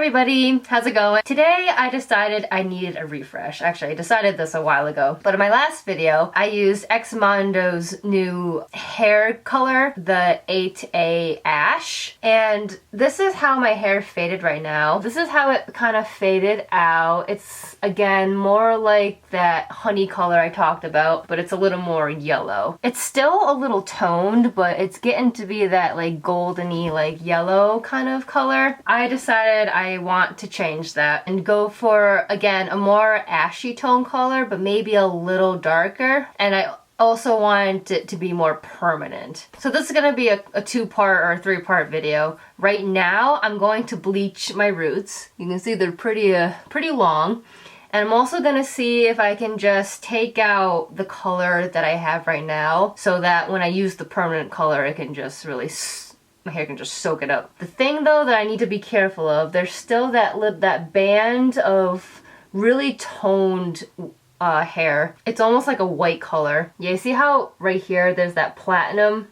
everybody, how's it going? Today I decided I needed a refresh. Actually, I decided this a while ago, but in my last video I used Xmondo's new hair color, the 8A Ash, and this is how my hair faded right now. This is how it kind of faded out. It's again more like that honey color I talked about, but it's a little more yellow. It's still a little toned, but it's getting to be that like goldeny, like yellow kind of color. I decided I want to change that and go for, again, a more ashy tone color, but maybe a little darker. And I also want it to be more permanent. So this is gonna be a two-part or a three-part video. Right now, I'm going to bleach my roots. You can see they're pretty long. And I'm also gonna see if I can just take out the color that I have right now so that when I use the permanent color, it can just really, my hair can just soak it up. The thing though that I need to be careful of, there's still that band of really toned hair. It's almost like a white color. Yeah, you see how right here there's that platinum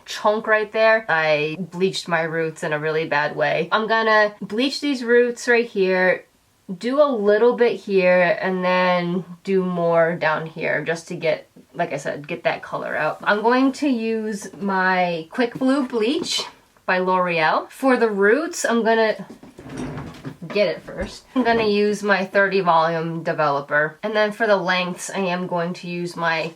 chunk right there? I bleached my roots in a really bad way. I'm gonna bleach these roots right here, do a little bit here, and then do more down here just to get, like I said, get that color out. I'm going to use my Quick Blue Bleach by L'Oreal. For the roots, I'm gonna get it first. I'm gonna use my 30 volume developer. And then for the lengths, I am going to use my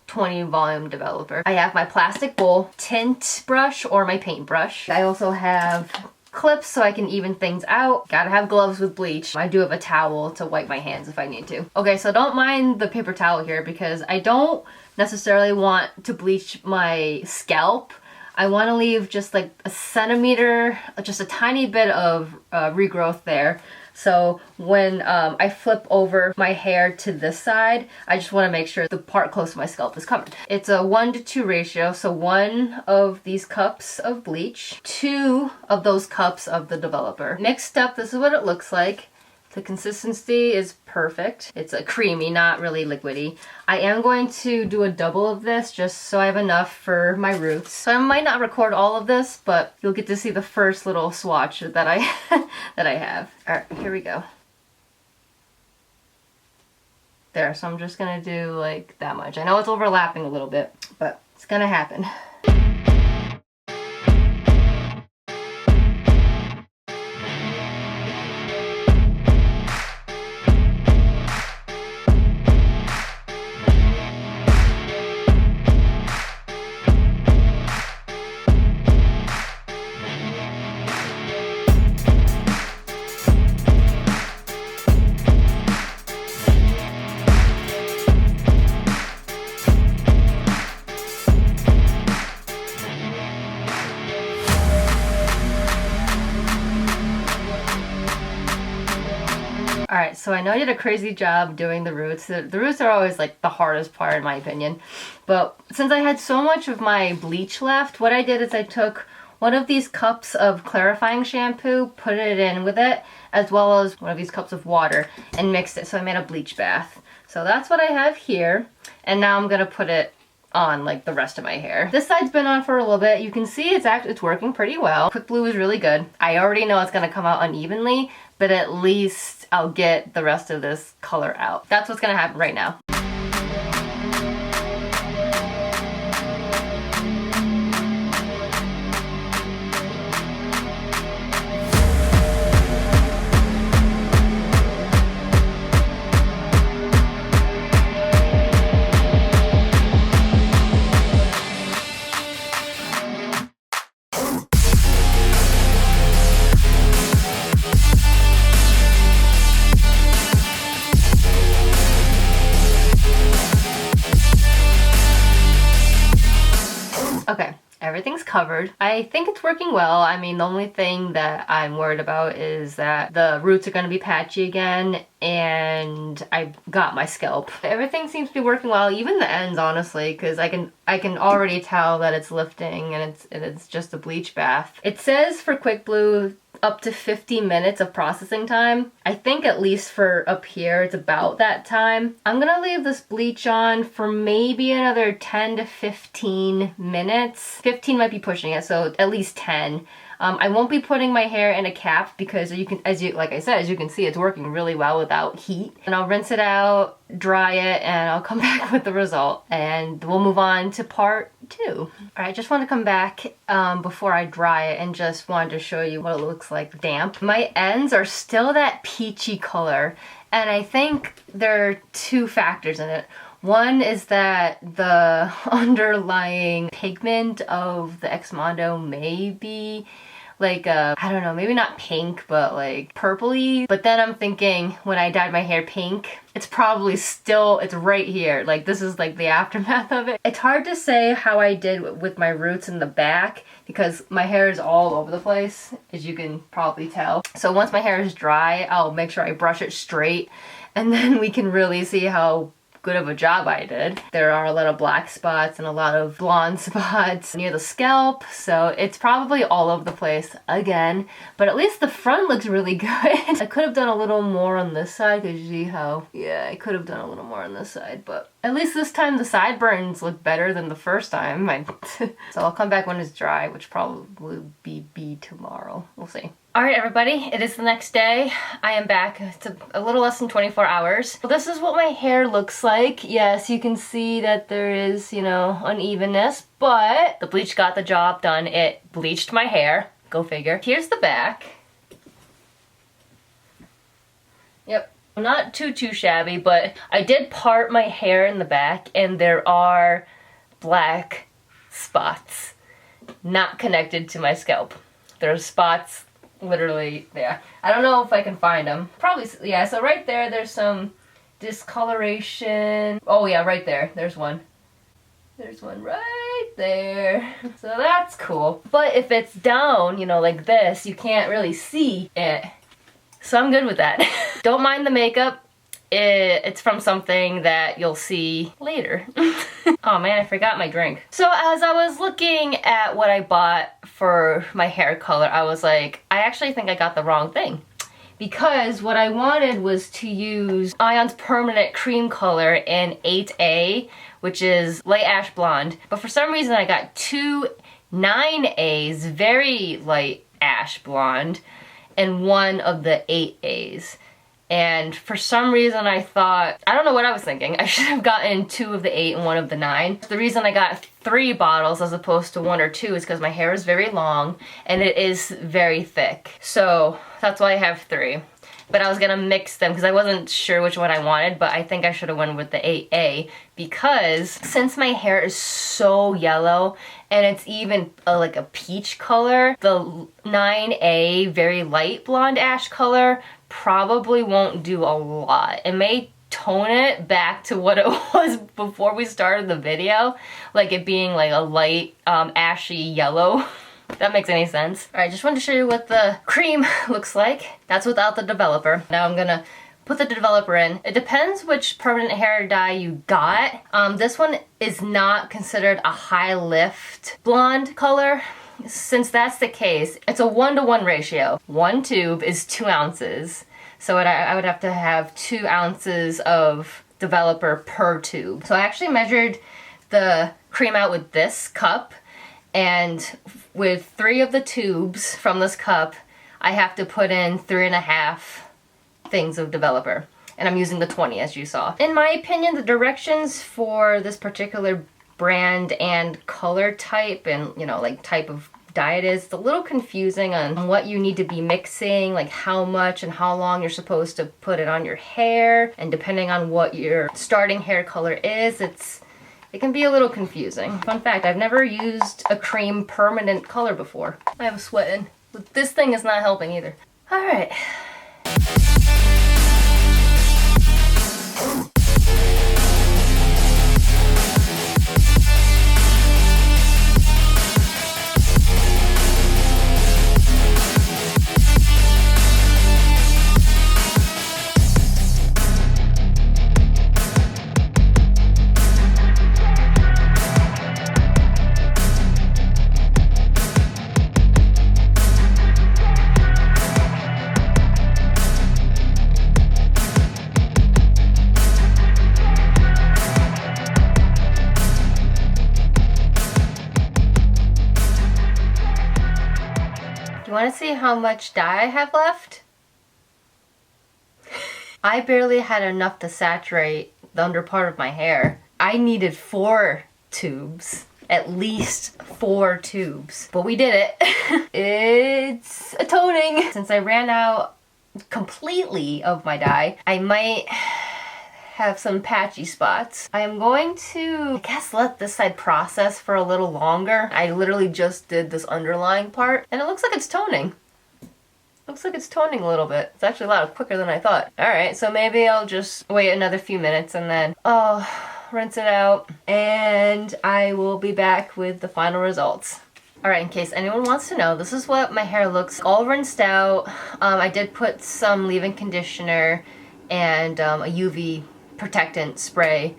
20 volume developer. I have my plastic bowl, tint brush, or my paint brush. I also have clips so I can even things out. Gotta have gloves with bleach. I do have a towel to wipe my hands if I need to. Okay, so don't mind the paper towel here because I don't necessarily want to bleach my scalp. I want to leave just like a centimeter, just a tiny bit of regrowth there. So when I flip over my hair to this side, I just want to make sure the part close to my scalp is covered. It's a 1:2 ratio, so 1 of these cups of bleach, 2 of those cups of the developer. Mixed up, this is what it looks like. The consistency is perfect. It's a creamy, not really liquidy. I am going to do a double of this just so I have enough for my roots. So I might not record all of this, but you'll get to see the first little swatch that I that I have. All right, here we go. There, so I'm just gonna do like that much. I know it's overlapping a little bit, but it's gonna happen. Alright, so I know I did a crazy job doing the roots. The roots are always like the hardest part in my opinion. But since I had so much of my bleach left, what I did is I took one of these cups of clarifying shampoo, put it in with it, as well as one of these cups of water, and mixed it. So I made a bleach bath. So that's what I have here. And now I'm gonna put it on like the rest of my hair. This side's been on for a little bit. You can see it's working pretty well. Quick Blue is really good. I already know it's gonna come out unevenly, but at least I'll get the rest of this color out. That's what's gonna happen right now. Okay, everything's covered. I think it's working well. I mean, the only thing that I'm worried about is that the roots are going to be patchy again, and I got my scalp. Everything seems to be working well, even the ends, honestly, because I can already tell that it's lifting and it's just a bleach bath. It says for Quick Blue up to 50 minutes of processing time. I think at least for up here, it's about that time. I'm gonna leave this bleach on for maybe another 10 to 15 minutes. 15 might be pushing it, so at least 10. I won't be putting my hair in a cap because like I said, as you can see, it's working really well without heat. And I'll rinse it out, dry it, and I'll come back with the result. And we'll move on to part 2. All right, I just want to come back before I dry it and just wanted to show you what it looks like damp. My ends are still that peachy color, and I think there are 2 factors in it. One is that the underlying pigment of the Xmondo may be like I don't know, maybe not pink, but like purpley. But then I'm thinking when I dyed my hair pink, it's probably still, it's right here. Like this is like the aftermath of it. It's hard to say how I did with my roots in the back because my hair is all over the place, as you can probably tell. So once my hair is dry, I'll make sure I brush it straight, and then we can really see how good of a job I did. There are a lot of black spots and a lot of blonde spots near the scalp, so it's probably all over the place again, but at least the front looks really good. I could have done a little more on this side, because you see how, yeah, I could have done a little more on this side, but at least this time the sideburns look better than the first time. So I'll come back when it's dry, which probably be tomorrow. We'll see. Alright everybody, it is the next day. I am back. It's a little less than 24 hours. Well, this is what my hair looks like. Yes, you can see that there is, you know, unevenness, but the bleach got the job done. It bleached my hair. Go figure. Here's the back. Yep. Not too shabby, but I did part my hair in the back and there are black spots not connected to my scalp. There's spots literally there. I don't know if I can find them. Probably, yeah, so right there, there's some discoloration. Oh yeah, right there. There's one. There's one right there. So that's cool. But if it's down, you know, like this, you can't really see it. So I'm good with that. Don't mind the makeup. It's from something that you'll see later. Oh man, I forgot my drink. So as I was looking at what I bought for my hair color, I was like, I actually think I got the wrong thing. Because what I wanted was to use Ion's Permanent Creme Color in 8A, which is light ash blonde. But for some reason I got 2 9As, very light ash blonde, and one of the 8As. And for some reason I thought, I don't know what I was thinking, I should have gotten 2 of the 8 and 1 of the 9. The reason I got 3 bottles as opposed to 1 or 2 is because my hair is very long and it is very thick. So that's why I have 3. But I was gonna mix them because I wasn't sure which one I wanted, but I think I should have went with the 8A because since my hair is so yellow and it's even like a peach color, the 9A very light blonde ash color probably won't do a lot. It may tone it back to what it was before we started the video, like it being like a light ashy yellow. If that makes any sense. Alright, just wanted to show you what the cream looks like. That's without the developer. Now I'm gonna put the developer in. It depends which permanent hair dye you got. This one is not considered a high lift blonde color. Since that's the case, it's a 1-to-1 ratio. 1 tube is 2 ounces. So I would have to have 2 ounces of developer per tube. So I actually measured the cream out with this cup, and with 3 of the tubes from this cup, I have to put in 3.5 things of developer. And I'm using the 20 as you saw. In my opinion, the directions for this particular brand and color type and, you know, like type of dye it is, it's a little confusing on what you need to be mixing, like how much and how long you're supposed to put it on your hair. And depending on what your starting hair color is, it can be a little confusing. Fun fact, I've never used a cream permanent color before. I am sweating. But this thing is not helping either. All right. You want to see how much dye I have left? I barely had enough to saturate the under part of my hair. I needed 4 tubes. At least 4 tubes. But we did it. It's a toning. Since I ran out completely of my dye, I might have some patchy spots. I am going to, I guess, let this side process for a little longer. I literally just did this underlying part and it looks like it's toning. Looks like it's toning a little bit. It's actually a lot quicker than I thought. Alright, so maybe I'll just wait another few minutes and then rinse it out and I will be back with the final results. Alright, in case anyone wants to know, this is what my hair looks all rinsed out. I did put some leave-in conditioner and a UV protectant spray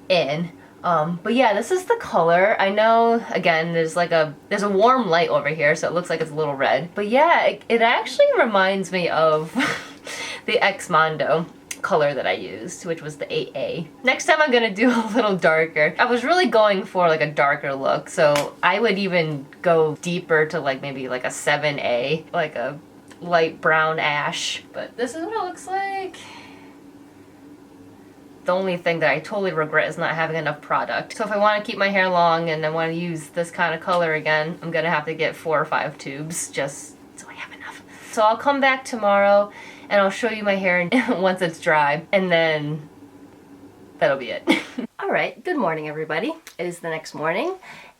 in. But yeah, this is the color. I know, again, there's a warm light over here, so it looks like it's a little red. But yeah, it actually reminds me of the X Mondo color that I used, which was the 8A. Next time I'm gonna do a little darker. I was really going for like a darker look, so I would even go deeper to like maybe like a 7A, like a light brown ash. But this is what it looks like. The only thing that I totally regret is not having enough product. So if I want to keep my hair long and I want to use this kind of color again, I'm gonna have to get 4 or 5 tubes just so I have enough. So I'll come back tomorrow and I'll show you my hair once it's dry, and then that'll be it. Alright, good morning everybody. It is the next morning.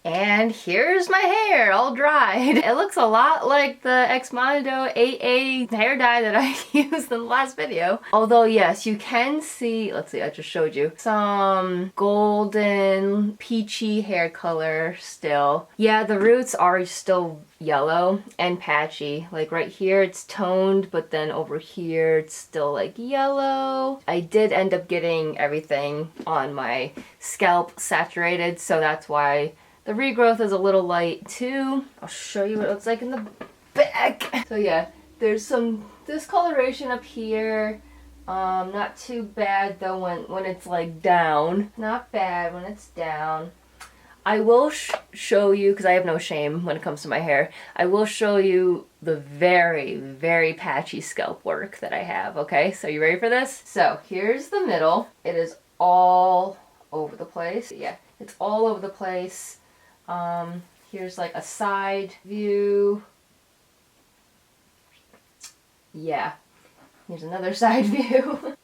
And here's my hair, all dried. It looks a lot like the X Mondo 8A hair dye that I used in the last video. Although yes, you can see, let's see, I just showed you, some golden peachy hair color still. Yeah, the roots are still yellow and patchy. Like right here it's toned, but then over here it's still like yellow. I did end up getting everything on my scalp saturated, so that's why the regrowth is a little light too. I'll show you what it looks like in the back. So yeah, there's some discoloration up here. Not too bad though when it's like down. Not bad when it's down. I will show you, because I have no shame when it comes to my hair, I will show you the very, very patchy scalp work that I have, okay? So you ready for this? So here's the middle. It is all over the place. Yeah, it's all over the place. Here's like a side view. Yeah, here's another side view.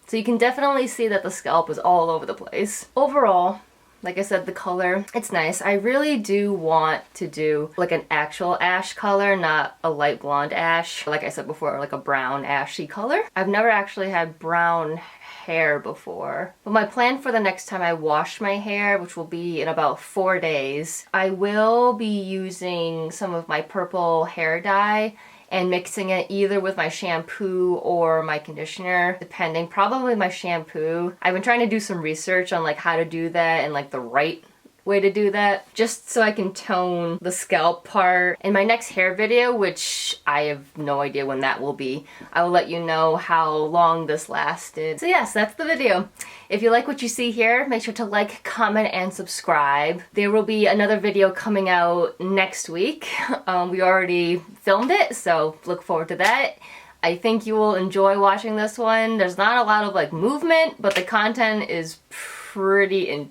So you can definitely see that the scalp is all over the place. Overall, like I said, the color, it's nice. I really do want to do like an actual ash color, not a light blonde ash. Like I said before, like a brown ashy color. I've never actually had brown hair before. But my plan for the next time I wash my hair, which will be in about 4 days, I will be using some of my purple hair dye and mixing it either with my shampoo or my conditioner, depending. Probably my shampoo. I've been trying to do some research on like how to do that and like the right way to do that, just so I can tone the scalp part. In my next hair video, which I have no idea when that will be, I will let you know how long this lasted. So yes, that's the video. If you like what you see here, make sure to like, comment, and subscribe. There will be another video coming out next week. We already filmed it, so look forward to that. I think you will enjoy watching this one. There's not a lot of like movement, but the content is pretty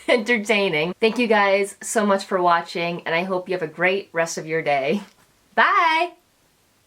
entertaining. Thank you guys so much for watching, and I hope you have a great rest of your day. Bye!